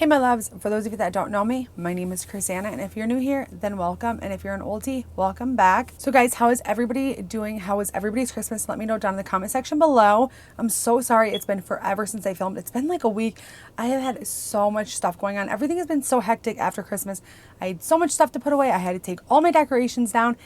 Hey my loves, for those of you that don't know me, my name is Crissanna, and if you're new here, then welcome, and if you're an oldie, welcome back. So guys, how is everybody doing? How was everybody's Christmas? Let me know down in the comment section below. I'm so sorry it's been forever since I filmed. It's been like a week. I have had so much stuff going on. Everything has been so hectic after Christmas. I had so much stuff to put away. I had to take all my decorations down.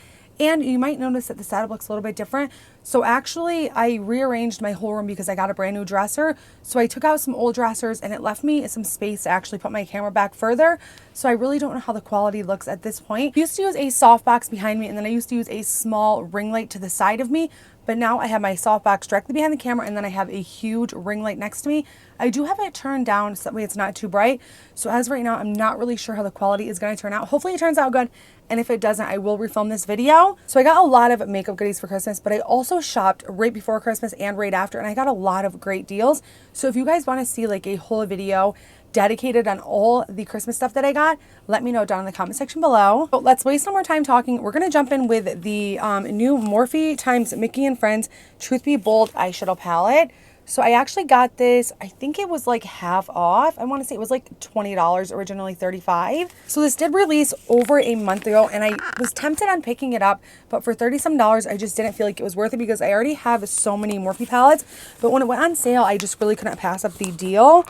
And you might notice that the setup looks a little bit different. So actually, I rearranged my whole room because I got a brand new dresser. So I took out some old dressers and it left me some space to actually put my camera back further. So I really don't know how the quality looks at this point. I used to use a softbox behind me, and then I used to use a small ring light to the side of me. But now I have my softbox directly behind the camera, and then I have a huge ring light next to me. I do have it turned down so that way it's not too bright. So as right now, I'm not really sure how the quality is going to turn out. Hopefully it turns out good. And if it doesn't, I will refilm this video. So I got a lot of makeup goodies for Christmas, but I also shopped right before Christmas and right after, and I got a lot of great deals. So if you guys want to see like a whole video dedicated on all the Christmas stuff that I got, let me know down in the comment section below. But let's waste no more time talking. We're going to jump in with the new Morphe times Mickey and Friends Truth Be Bold eyeshadow palette. So I actually got this, I think it was like half off. I want to say it was like $20, originally $35. So this did release over a month ago, and I was tempted on picking it up, but for $30 some, I just didn't feel like it was worth it because I already have so many Morphe palettes. But when it went on sale, I just really couldn't pass up the deal.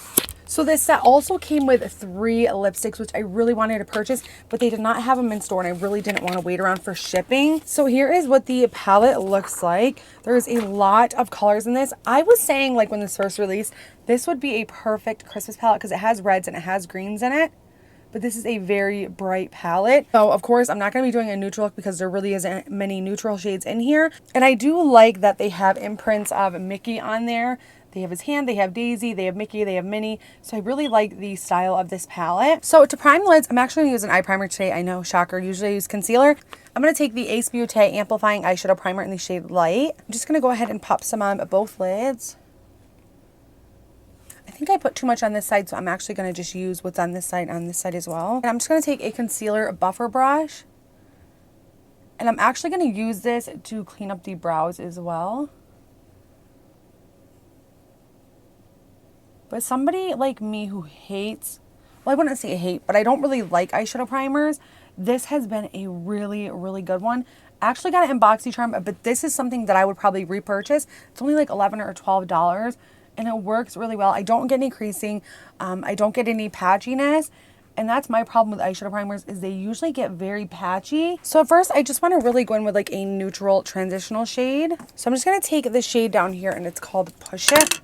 So this set also came with 3 lipsticks, which I really wanted to purchase, but they did not have them in store, and I really didn't want to wait around for shipping. So here is what the palette looks like. There's a lot of colors in this. I was saying, like, when this first released, this would be a perfect Christmas palette because it has reds and it has greens in it. But this is a very bright palette. So of course, I'm not going to be doing a neutral look because there really isn't many neutral shades in here. And I do like that they have imprints of Mickey on there. They have his hand, they have Daisy, they have Mickey, they have Minnie. So I really like the style of this palette. So to prime the lids, I'm actually going to use an eye primer today. I know, shocker, usually I use concealer. I'm going to take the Beaute Amplifying Eyeshadow Primer in the shade Light. I'm just going to go ahead and pop some on both lids. I think I put too much on this side, so I'm actually going to just use what's on this side as well. And I'm just going to take a concealer buffer brush. And I'm actually going to use this to clean up the brows as well. But somebody like me who hates, well, I wouldn't say hate, but I don't really like eyeshadow primers, this has been a really, really good one. I actually got it in BoxyCharm, but this is something that I would probably repurchase. It's only like $11 or $12, and it works really well. I don't get any creasing. I don't get any patchiness. And that's my problem with eyeshadow primers, is they usually get very patchy. So at first, I just want to really go in with like a neutral transitional shade. So I'm just going to take this shade down here, and it's called Push It.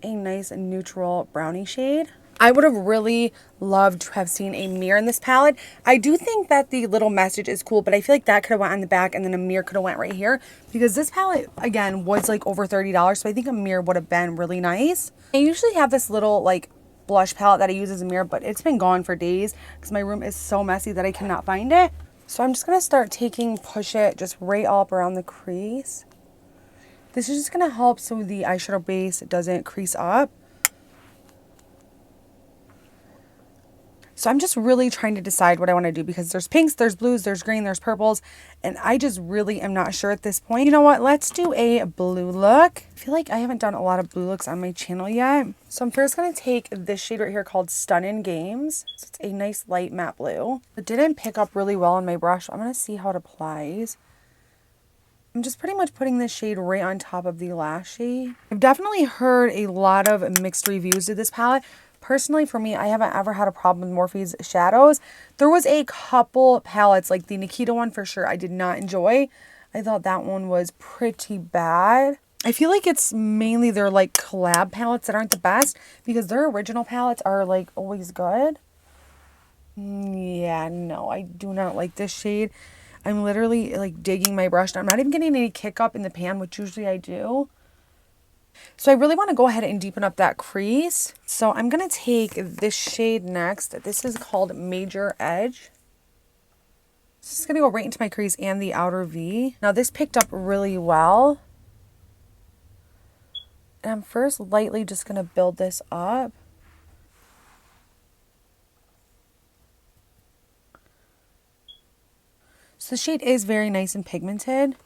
A nice neutral brownie shade. I would have really loved to have seen a mirror in this palette. I do think that the little message is cool, but I feel like that could have went on the back, and then a mirror could have went right here, because this palette again was like over $30, so I think a mirror would have been really nice. I usually have this little like blush palette that I use as a mirror, but it's been gone for days because my room is so messy that I cannot find it. So I'm just going to start taking Push It just right up around the crease. This is just going to help so the eyeshadow base doesn't crease up. So I'm just really trying to decide what I want to do, because there's pinks, there's blues, there's green, there's purples, and I just really am not sure at this point. You know what? Let's do a blue look. I feel like I haven't done a lot of blue looks on my channel yet. So I'm first going to take this shade right here called Stunning Games. So it's a nice light matte blue. It didn't pick up really well on my brush. I'm going to see how it applies. I'm just pretty much putting this shade right on top of the lash shade. I've definitely heard a lot of mixed reviews of this palette. Personally, for me, I haven't ever had a problem with Morphe's shadows. There was a couple palettes, like the Nikita one for sure, I did not enjoy. I thought that one was pretty bad. I feel like it's mainly their like collab palettes that aren't the best, because their original palettes are like always good. Yeah, no, I do not like this shade. I'm literally like digging my brush. I'm not even getting any kick up in the pan, which usually I do. So I really want to go ahead and deepen up that crease. So I'm going to take this shade next. This is called Major Edge. This is going to go right into my crease and the outer V. Now this picked up really well. And I'm first lightly just going to build this up. So the shade is very nice and pigmented.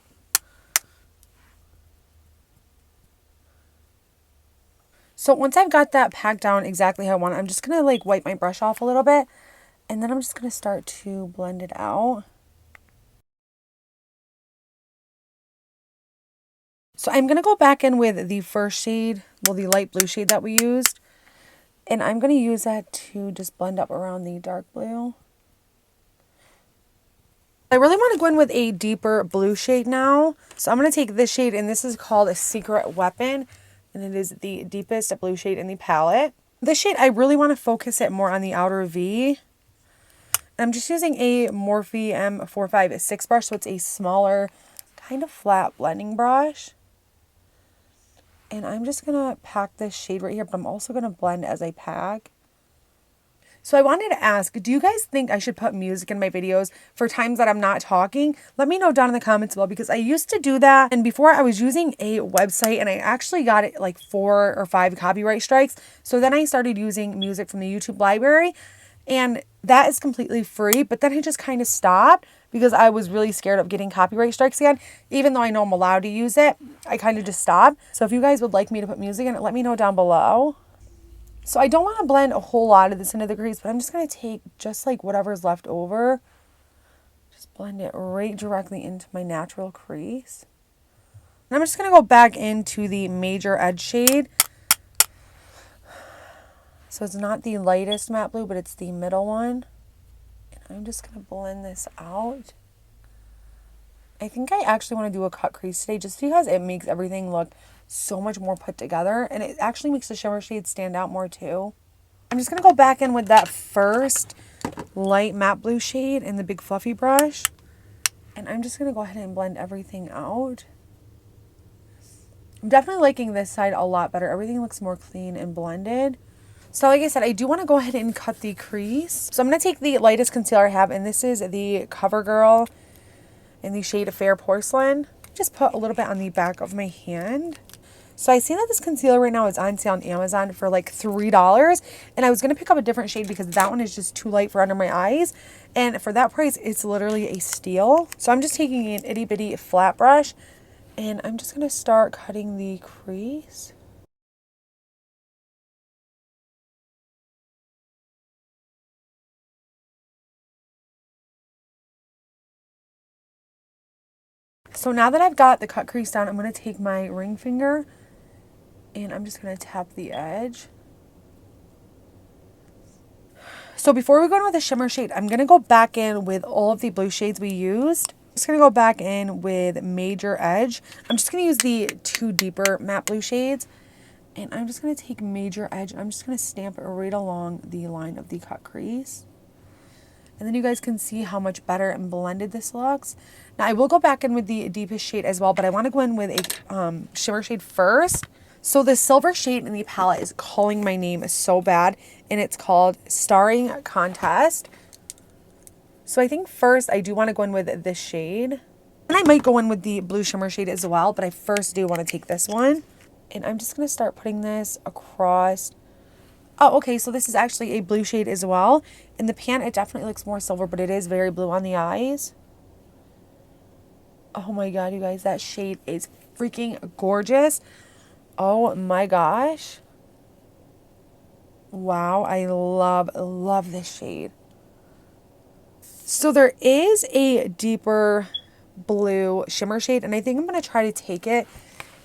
So once I've got that packed down exactly how I want it, I'm just going to like wipe my brush off a little bit. And then I'm just going to start to blend it out. So I'm going to go back in with the first shade, well, the light blue shade that we used. And I'm going to use that to just blend up around the dark blue. I really want to go in with a deeper blue shade now. So I'm going to take this shade, and this is called a Secret Weapon. And it is the deepest blue shade in the palette. This shade, I really want to focus it more on the outer V. And I'm just using a Morphe M456 brush, so it's a smaller, kind of flat blending brush. And I'm just going to pack this shade right here, but I'm also going to blend as I pack. So I wanted to ask, do you guys think I should put music in my videos for times that I'm not talking? Let me know down in the comments below, because I used to do that. And before I was using a website, and I actually got it like 4 or 5 copyright strikes. So then I started using music from the YouTube library, and that is completely free. But then I just kind of stopped because I was really scared of getting copyright strikes again. Even though I know I'm allowed to use it, I kind of just stopped. So if you guys would like me to put music in it, let me know down below. So I don't want to blend a whole lot of this into the crease, but I'm just going to take just like whatever's left over. Just blend it right directly into my natural crease. And I'm just going to go back into the Major Edge shade. So it's not the lightest matte blue, but it's the middle one. And I'm just going to blend this out. I think I actually want to do a cut crease today just because it makes everything look so much more put together, and it actually makes the shimmer shade stand out more too. I'm just going to go back in with that first light matte blue shade in the big fluffy brush, and I'm just going to go ahead and blend everything out. I'm definitely liking this side a lot better. Everything looks more clean and blended. So like I said, I do want to go ahead and cut the crease. So I'm going to take the lightest concealer I have, and this is the Covergirl in the shade Fair Porcelain. Just put a little bit on the back of my hand. So I see that this concealer right now is on sale on Amazon for like $3. And I was going to pick up a different shade because that one is just too light for under my eyes. And for that price, it's literally a steal. So I'm just taking an itty bitty flat brush, and I'm just going to start cutting the crease. So now that I've got the cut crease down, I'm going to take my ring finger, and I'm just going to tap the edge. So before we go in with the shimmer shade, I'm going to go back in with all of the blue shades we used. I'm just going to go back in with Major Edge. I'm just going to use the 2 deeper matte blue shades. And I'm just going to take Major Edge, and I'm just going to stamp it right along the line of the cut crease. And then you guys can see how much better and blended this looks. Now I will go back in with the deepest shade as well, but I want to go in with a shimmer shade first. So the silver shade in the palette is calling my name so bad, and it's called Starring Contest. So I think first I do want to go in with this shade. And I might go in with the blue shimmer shade as well, but I first do want to take this one. And I'm just going to start putting this across. Oh, okay, so this is actually a blue shade as well. In the pan, it definitely looks more silver, but it is very blue on the eyes. Oh my god, you guys, that shade is freaking gorgeous. Oh my gosh. Wow, I love this shade. So there is a deeper blue shimmer shade, and I think I'm going to try to take it.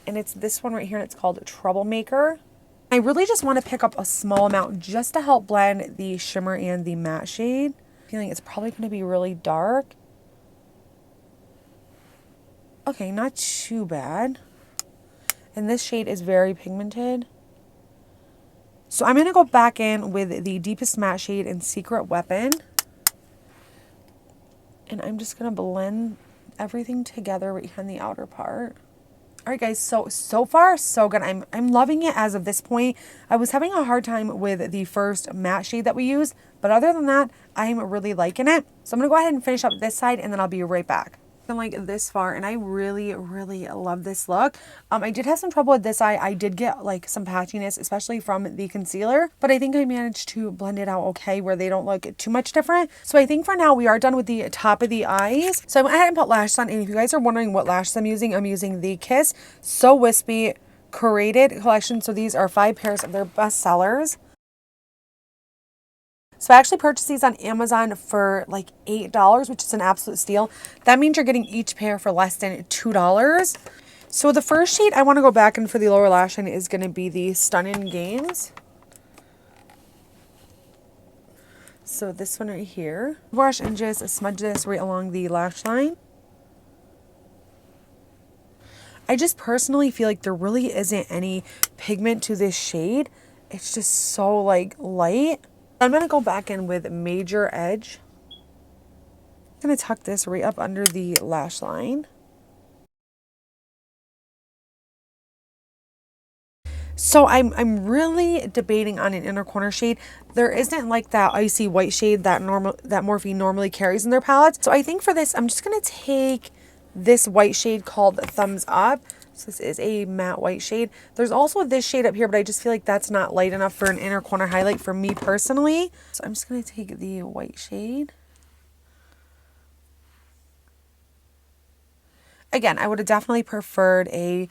And it's this one right here, and it's called Troublemaker. I really just want to pick up a small amount just to help blend the shimmer and the matte shade. I'm feeling it's probably going to be really dark. Okay, not too bad. And this shade is very pigmented. So I'm going to go back in with the deepest matte shade in Secret Weapon. And I'm just going to blend everything together right here on the outer part. All right, guys, so far, so good. I'm loving it as of this point. I was having a hard time with the first matte shade that we used, but other than that, I'm really liking it. So I'm going to go ahead and finish up this side, and then I'll be right back. I'm like this far, and I really love this look. I did have some trouble with this eye. I did get like some patchiness, especially from the concealer, but I think I managed to blend it out okay where they don't look too much different. So I think for now we are done with the top of the eyes. So I went ahead and put lashes on, and if you guys are wondering what lashes I'm using the Kiss So Wispy curated collection. So these are 5 pairs of their best sellers. So I actually purchased these on Amazon for like $8, which is an absolute steal. That means you're getting each pair for less than $2. So the first shade I want to go back in for the lower lash line is going to be the Stunning Games. So this one right here. Brush and just smudge this right along the lash line. I just personally feel like there really isn't any pigment to this shade. It's just so like light. I'm going to go back in with Major Edge. I'm going to tuck this right up under the lash line. So I'm really debating on an inner corner shade. There isn't like that icy white shade that Morphe normally carries in their palettes. So I think for this, I'm just going to take this white shade called Thumbs Up. So this is a matte white shade. There's also this shade up here, but I just feel like that's not light enough for an inner corner highlight for me personally. So I'm just going to take the white shade. Again, I would have definitely preferred a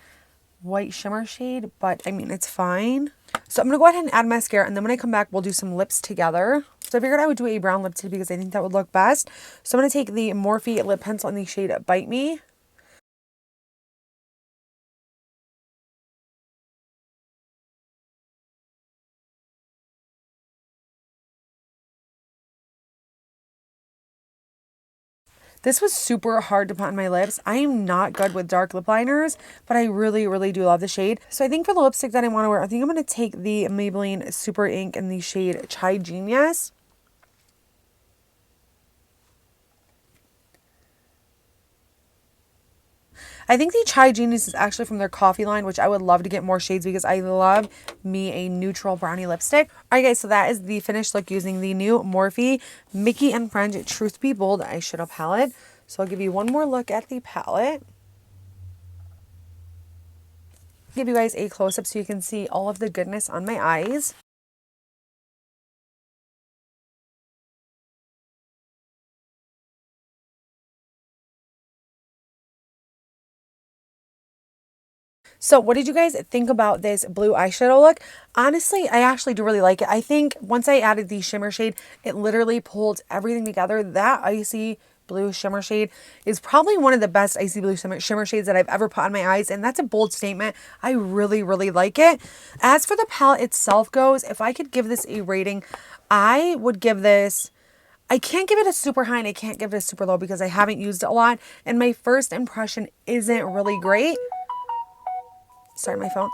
white shimmer shade, but I mean, it's fine. So I'm going to go ahead and add mascara, and then when I come back, we'll do some lips together. So I figured I would do a brown lip tint because I think that would look best. So I'm going to take the Morphe lip pencil in the shade Bite Me. This was super hard to put on my lips. I am not good with dark lip liners, but I really, really do love the shade. So I think for the lipstick that I want to wear, I think I'm going to take the Maybelline Super Ink in the shade Chai Genius. I think the Chai Genius is actually from their coffee line, which I would love to get more shades because I love me a neutral brownie lipstick. All right, guys, so that is the finished look using the new Morphe Mickey and Friends Truth Be Bold eyeshadow palette. So I'll give you one more look at the palette. Give you guys a close-up so you can see all of the goodness on my eyes. So what did you guys think about this blue eyeshadow look? Honestly, I actually do really like it. I think once I added the shimmer shade, it literally pulled everything together. That icy blue shimmer shade is probably one of the best icy blue shimmer shades that I've ever put on my eyes, and that's a bold statement. I really, really like it. As for the palette itself goes, if I could give this a rating, I would give this... I can't give it a super high and I can't give it a super low because I haven't used it a lot, and my first impression isn't really great. Sorry, my phone.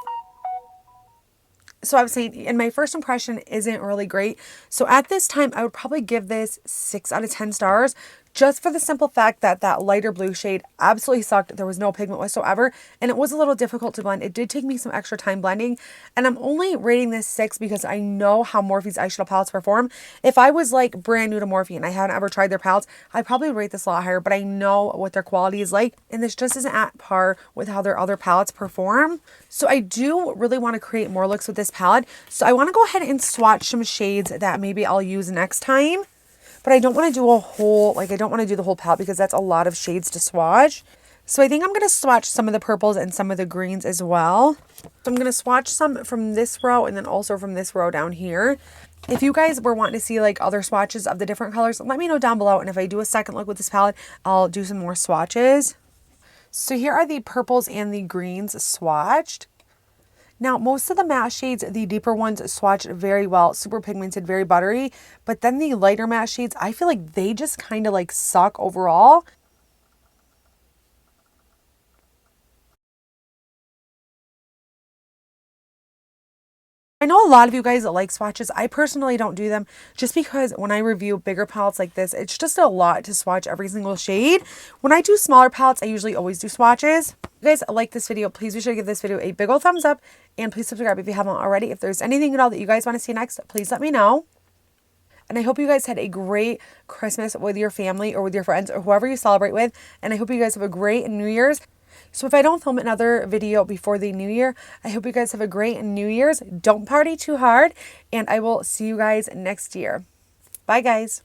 So I was saying, and my first impression isn't really great. So at this time, I would probably give this 6 out of 10 stars. Just for the simple fact that that lighter blue shade absolutely sucked. There was no pigment whatsoever, and it was a little difficult to blend. It did take me some extra time blending, and I'm only rating this 6 because I know how Morphe's eyeshadow palettes perform. If I was like brand new to Morphe and I hadn't ever tried their palettes, I'd probably rate this a lot higher, but I know what their quality is like, and this just isn't at par with how their other palettes perform. So I do really want to create more looks with this palette. So I want to go ahead and swatch some shades that maybe I'll use next time. But I don't want to do a whole, I don't want to do the whole palette because that's a lot of shades to swatch. So I think I'm going to swatch some of the purples and some of the greens as well. So I'm going to swatch some from this row and then also from this row down here. If you guys were wanting to see like other swatches of the different colors, let me know down below. And if I do a second look with this palette, I'll do some more swatches. So here are the purples and the greens swatched. Now, most of the matte shades, the deeper ones, swatched very well, super pigmented, very buttery. But then the lighter matte shades, I feel like they just kind of like suck overall. I know a lot of you guys like swatches. I personally don't do them just because when I review bigger palettes like this, it's just a lot to swatch every single shade. When I do smaller palettes, I usually always do swatches. If you guys like this video, please be sure to give this video a big old thumbs up and please subscribe if you haven't already. If there's anything at all that you guys want to see next, please let me know. And I hope you guys had a great Christmas with your family or with your friends or whoever you celebrate with. And I hope you guys have a great New Year's. So if I don't film another video before the new year, I hope you guys have a great New Year's. Don't party too hard, and I will see you guys next year. Bye, guys.